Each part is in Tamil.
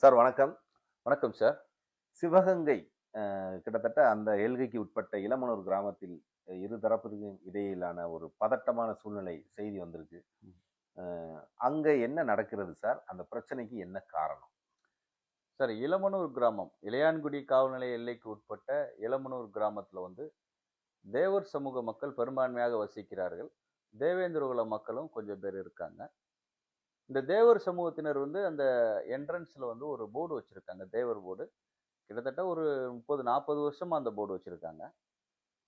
சார் வணக்கம். வணக்கம் சார். சிவகங்கை கிட்டத்தட்ட அந்த எல்கைக்கு உட்பட்ட இளமனூர் கிராமத்தில் இரு தரப்பிற்கும் இடையிலான ஒரு பதட்டமான சூழ்நிலை செய்தி வந்திருக்கு. ம். அ அங்க என்ன நடக்கிறது சார்? அந்த பிரச்சனைக்கு என்ன காரணம்? சார் இளமனூர் கிராமம், இளையான்குடி காவல்நிலைய எல்லைக்கு உட்பட்ட இளமனூர் கிராமத்தில தேவர் சமூக மக்கள் பெரும்பான்மையாக வசிக்கிறார்கள். தேவேந்திர குல மக்களும் கொஞ்சம் பேர் இருக்காங்க. இந்த தேவர் சமூகத்தினர் அந்த என்ட்ரன்ஸ்ல ஒரு போர்டு வச்சிருக்காங்க. தேவர் போர்டு. கிட்டத்தட்ட ஒரு 30, 40 வருஷமா அந்த போர்டு வச்சிருக்காங்க.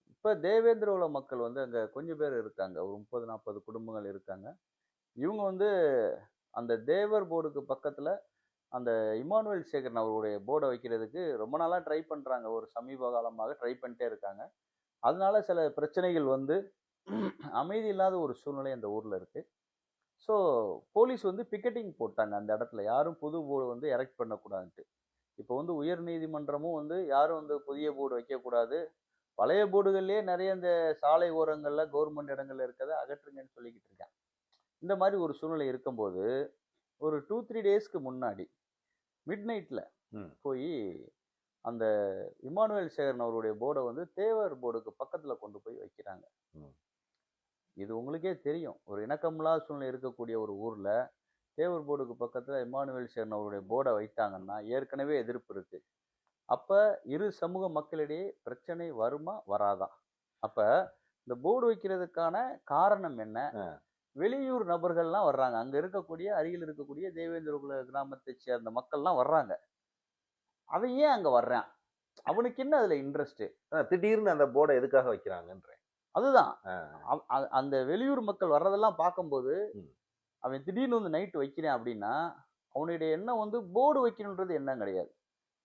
இப்ப தேவேந்திர குல மக்கள் அங்க கொஞ்சம் பேர் இருக்காங்க. ஒரு 30, 40 குடும்பங்கள் இருக்காங்க. இவங்க அந்த தேவர் போர்டுக்கு பக்கத்துல அந்த இம்மானுவேல் சேகரன் அவருடைய போர்ட வைக்கிறதுக்கு ரொம்ப நாளா ட்ரை பண்றாங்க. ஒரு சமீப காலமாக ட்ரை பண்ணிட்டே இருக்காங்க. அதனால சில பிரச்சனைகள் அமைதி இல்லாத ஒரு சூழ்நிலை அந்த ஊர்ல இருக்கு. ஸோ போலீஸ் பிக்கெட்டிங் போட்டாங்க அந்த இடத்துல. யாரும் புது போர்டு எரெக்ட் பண்ணக்கூடாதுன்ட்டு. இப்போ உயர்நீதிமன்றமும் யாரும் புதிய போர்டு வைக்கக்கூடாது. பழைய போர்டுகள்லயே நெறைய இந்த சாலை ஓரங்கள்ல கவர்மெண்ட் இடங்கள்ல இருக்கத அகற்றுங்கன்னு சொல்லிக்கிட்டு இருக்காங்க. இந்த மாரி ஒரு சூழ்நிலை இருக்கும்போது, ஒரு 2, 3 டேஸ்க்கு முன்னாடி மிட் நைட்ல ம். போயி அந்த இம்மானுவேல் சேகரன் அவருடைய போர்ட தேவர் போர்டுக்கு பக்கத்துல கொண்டு போய் வைக்கிறாங்க. ம். இது உங்களுக்கே தெரியும். ஒரு இணக்கமில்லாத சூழ்நிலை இருக்கக்கூடிய ஒரு ஊர்ல, தேவர் போர்டுக்கு பக்கத்துல இம்மானுவேல் சேகரன் அவருடைய போர்ட வைத்தாங்கன்னா, ஏற்கனவே எதிர்ப்பு இருக்கு. அப்ப இரு சமூக மக்களிடையே பிரச்சனை வருமா? வராதா? அப்ப இந்த போர்டு வைக்கிறதுக்கான காரணம் என்ன? அ. வெளியூர் நபர்கள்லாம் வர்றாங்க. அங்க இருக்கக்கூடிய அருகில் இருக்கக்கூடிய தேவேந்திரகுல கிராமத்தைச் சேர்ந்த மக்கள்லாம் வர்றாங்க. அவன் ஏன் அங்க வர்றான்? அவனுக்கு என்ன அதுல இன்ட்ரெஸ்ட்? திடீர்னு அந்த போர்ட எதுக்காக வைக்கிறாங்கன்றேன். அதுதான். அ. அந்த வெளியூர் மக்கள் வர்றதெல்லாம் பார்க்கும்போது, ம். அவன் திடீர்னு நைட் வைக்கிறேன் அப்படின்னா, அவனுடைய எண்ணம் போர்டு வைக்கணும்ன்றது எண்ணம் கிடையாது.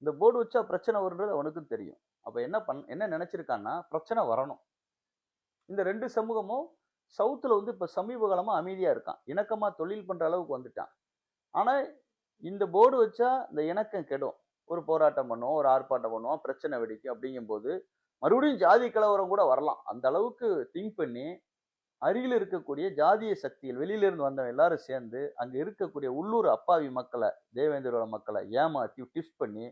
இந்த போர்டு வச்சா பிரச்சனை வரும்ன்றது அவனுக்கும் தெரியும். அப்ப என்ன நினைச்சிருக்கான்னா, பிரச்சனை வரணும். இந்த 2 சமூகமும் சவுத்ல இப்ப சமீப காலமா அமைதியா இருக்கான். இணக்கமா தொழில் பண்ற அளவுக்கு வந்துட்டான். ஆனா, இந்த போர்டு வச்சா இந்த இணக்கம் கெடும். ஒரு போராட்டம் பண்ணுவோம், ஒரு ஆர்ப்பாட்டம் பண்ணுவோம், பிரச்சனை வெடிக்கும் அப்படிங்கும்போது, மறுபடியும் ஜாதி கலவரம் கூட வரலாம். அந்த அளவுக்கு திங்க் பண்ணி, அருகில இருக்கக்கூடிய ஜாதிய சக்திகள் வெளியில இருந்து வந்தவன் எல்லாரும் சேர்ந்து, அங்க இருக்கக்கூடிய உள்ளூர் அப்பாவி மக்கள, தேவேந்திரோட மக்கள ஏமாத்தி, ட்விஸ்ட் பண்ணி,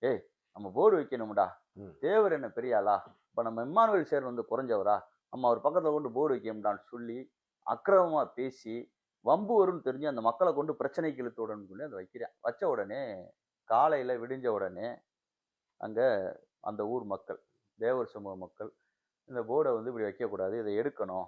"ஏய் நம்ம போர்டு வைக்கணும்டா. ம். தேவர் என்ன பெரிய ஆளா? இப்ப நம்ம இம்மானுவேல் சேகரன் குறைஞ்சவரா? நம்ம அவர் பக்கத்துல கொண்டு போர்டு வைக்கணும்டான்னு" சொல்லி, அக்கிரமமா பேசி, வம்பு வரும்னு தெரிஞ்சு அந்த மக்கள கொண்டு பிரச்சனைக்கு இழுத்து விடணும்னு சொல்லி அத வைக்கிறேன். வச்ச உடனே, காலையில விடிஞ்ச உடனே, அங்க அந்த ஊர் மக்கள், தேவர் சமூக மக்கள், இந்த போர்ட இப்படி வைக்கக்கூடாது. இத எடுக்கணும்.